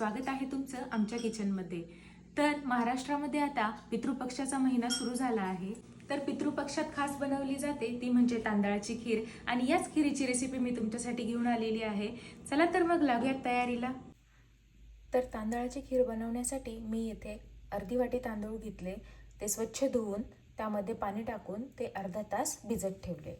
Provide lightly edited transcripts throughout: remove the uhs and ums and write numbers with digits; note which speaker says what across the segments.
Speaker 1: स्वागत आहे तुमचं आमच्या किचनमध्ये। तर महाराष्ट्रामध्ये आता पितृपक्षाचा महिना सुरू झाला आहे। तर पितृपक्षात खास बनवली जाते ती म्हणजे तांदळाची खीर आणि याच खीरीची रेसिपी मी तुमच्यासाठी घेऊन आलेली आहे। चला तर मग लागूयात तयारीला। तर तांदळाची खीर बनवण्यासाठी मी इथे अर्धी वाटी तांदूळ घेतले, ते स्वच्छ धुवून त्यामध्ये पाणी टाकून ते अर्धा तास भिजत ठेवले।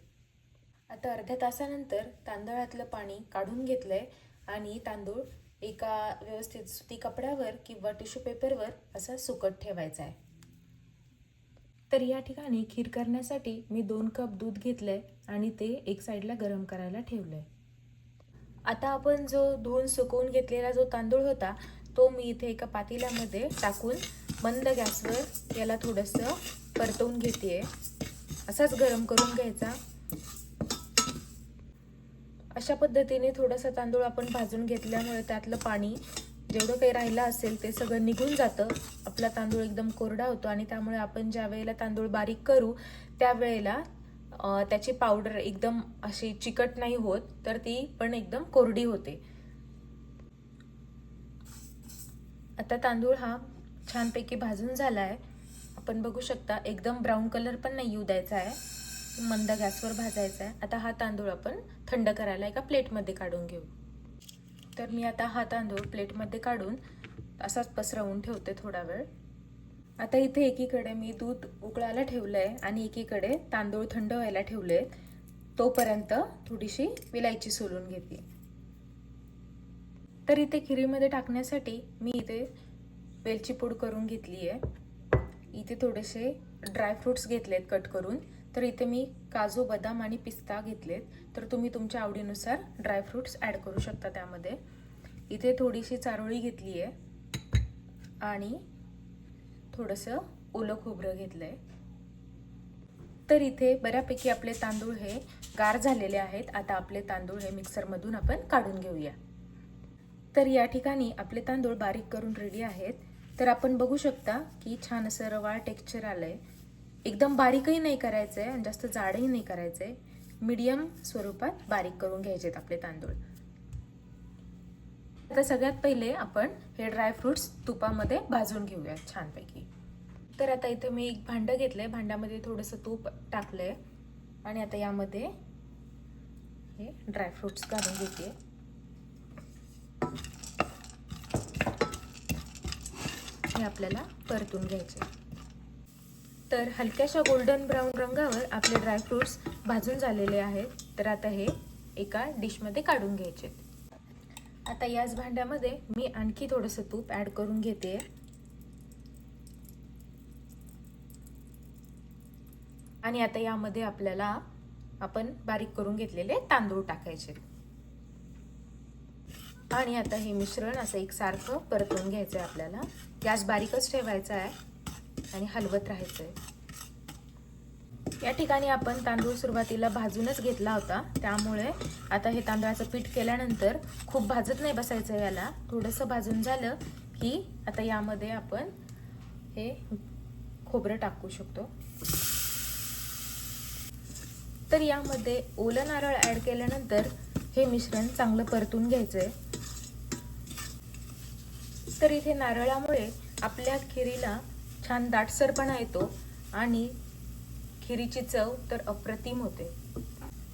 Speaker 1: आता अर्ध्या तासानंतर तांदळातलं पाणी काढून घेतलंय आणि तांदूळ एका व्यवस्थित सुती कपड्यावर किंवा टिश्यू पेपरवर असा सुकत ठेवायचा आहे। तर या ठिकाणी खीर करण्यासाठी मी 2 कप दूध घेतलंय आणि ते एक साईडला गरम करायला ठेवलंय। आता आपण जो धुवून सुकवून घेतलेला जो तांदूळ होता तो मी इथे एका पातेल्यामध्ये टाकून मंद गॅसवर याला थोडंसं परतवून घेतेय। असाच गरम करून घ्यायचा। अशा पद्धतीने थोडासा तांदूळ आपण भाजून घेतल्यामुळे त्यातलं पाणी जेवढं काही राहिलं असेल ते सगळं निघून जातं। आपला तांदूळ एकदम कोरडा होतो आणि त्यामुळे आपण ज्या वेळेला तांदूळ बारीक करू त्यावेळेला त्याची पावडर एकदम अशी चिकट नाही होत, तर ती पण एकदम कोरडी होते। आता तांदूळ हा छानपैकी भाजून झालाय। आपण बघू शकता एकदम ब्राऊन कलर पण नाही येऊ द्यायचा आहे, मंद गॅसवर भाजायचा आहे। आता हा तांदूळ आपण थंड करायला एका प्लेटमध्ये काढून घेऊ। तर मी आता हा तांदूळ प्लेटमध्ये काढून असाच पसरवून ठेवते थोडा वेळ। आता इथे एकीकडे मी दूध उकळायला ठेवलंय आणि एकीकडे तांदूळ थंड व्हायला ठेवले। तोपर्यंत थोडीशी विलायची सोलून घेते। तर इथे खिरीमध्ये टाकण्यासाठी मी इथे वेलची पूड करून घेतली आहे। इथे थोडेसे ड्रायफ्रुट्स घेतलेत कट करून। तर इथे मी काजू, बदाम आणि पिस्ता घेतलेत, तर तुम्ही तुमच्या आवडीनुसार ड्रायफ्रुट्स ॲड करू शकता त्यामध्ये। इथे थोडीशी चारोळी घेतली आहे आणि थोडंसं ओलं खोबरं घेतलंय। तर इथे बऱ्यापैकी आपले तांदूळ हे गार झालेले आहेत। आता आपले तांदूळ हे मिक्सरमधून आपण काढून घेऊया। तर या ठिकाणी आपले तांदूळ बारीक करून रेडी आहेत। तर आपण बघू शकता की छान असं रवाळ टेक्स्चर आलंय। एकदम बारीकही नाही करायचंय आणि जास्त जाडही नाही करायचंय, मीडियम स्वरूपात बारीक करून घ्यायचेत आपले तांदूळ। आता सगळ्यात पहिले आपण हे ड्रायफ्रुट्स तुपामध्ये भाजून घेऊया छानपैकी। तर आता इथे मी एक भांडं घेतलंय, भांड्यामध्ये थोडंसं तूप टाकलंय आणि आता यामध्ये हे ड्रायफ्रुट्स घालून घेते। हे आपल्याला परतून घ्यायचे। तर हलक्याशा गोल्डन ब्राऊन रंगावर आपले ड्रायफ्रुट्स भाजून झालेले आहेत। तर आता हे एका डिशमध्ये काढून घ्यायचे। आता याच भांड्यामध्ये मी आणखी थोडंसं तूप ॲड करून घेते आणि आता यामध्ये आपल्याला आपण बारीक करून घेतलेले तांदूळ टाकायचे आणि आता हे मिश्रण असं एकसारखं परतवून घ्यायचं आहे। आपल्याला गॅस बारीकच ठेवायचा आहे आणि हलवत राहायचं आहे। या ठिकाणी आपण तांदूळ सुरुवातीला भाजूनच घेतला होता, त्यामुळे आता हे तांदळाचं पीठ केल्यानंतर खूप भाजत नाही बसायचं याला। थोडंसं भाजून झालं की आता यामध्ये आपण हे खोबरं टाकू शकतो। तर यामध्ये ओलं नारळ ॲड केल्यानंतर हे मिश्रण चांगलं परतून घ्यायचंय। तर इथे नारळामुळे आपल्या खिरीला छान दाटसरपणा येतो आणि खिरीची चव तर अप्रतिम होते।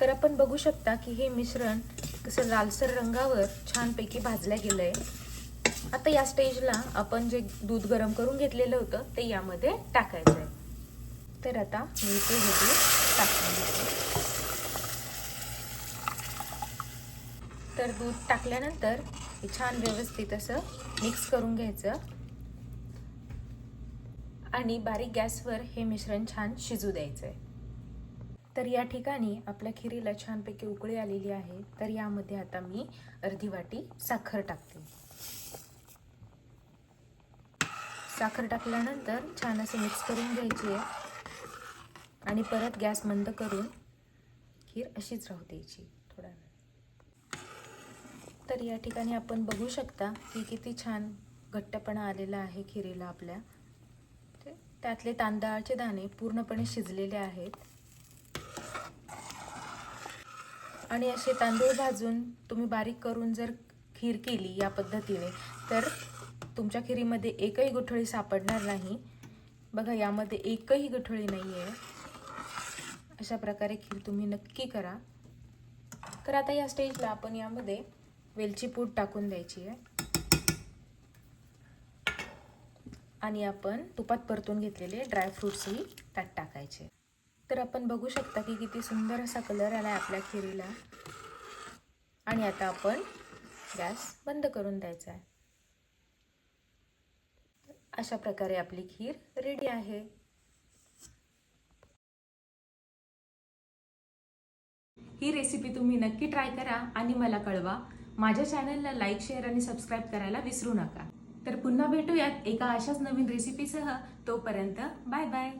Speaker 1: तर आपण बघू शकता की हे मिश्रण कसं लालसर रंगावर छानपैकी भाजलं गेलंय। आता या स्टेजला आपण जे दूध गरम करून घेतलेलं होतं ते यामध्ये टाकायचंय। तर आता मी ते दूध टाकून घेते। तर दूध टाकल्यानंतर हे छान व्यवस्थित असं मिक्स करून घ्यायचं आणि बारीक गॅसवर हे मिश्रण छान शिजू द्यायचंय। तर या ठिकाणी आपल्या खिरीला छानपैकी उकळी आलेली आहे। तर यामध्ये आता मी अर्धी वाटी साखर टाकते। साखर टाकल्यानंतर छान असं मिक्स करून घ्यायची आहे आणि परत गॅस मंद करून खीर अशीच राहू द्यायची थोडा वेळ। तर या ठिकाणी आपण बघू शकता की किती छान घट्टपणा आलेला आहे खिरीला आपल्या। त्यातले तांदळाचे दाणे पूर्णपणे शिजलेले आहेत आणि असे तांदूळ भाजून तुम्ही बारीक करून जर खीर केली या पद्धतीने तर तुमच्या खिरीमध्ये एकही गुठळी सापडणार नाही. बघा, यामध्ये एकही गुठळी नाही आहे. अशा प्रकारे खीर तुम्ही नक्की करा. तर आता या स्टेजला आपण यामध्ये वेलची पूड टाकून द्यायची आहे आणि आपण तुपात परतून घेतलेले ड्रायफ्रूट्सही त्यात टाकायचे. तर आपण बघू शकता की किती सुंदर असा कलर आला आहे आपल्या खिरीला. आणि आता आपण गॅस बंद करून द्यायचा आहे. अशा प्रकारे आपली खीर रेडी आहे. ही रेसिपी तुम्ही नक्की ट्राय करा आणि मला कळवा. माझ्या चॅनलला लाईक, शेअर आणि सबस्क्राईब करायला विसरू नका. तर पुन्हा भेटूयात एका अशाच नवीन रेसिपीसह. तोपर्यंत बाय बाय.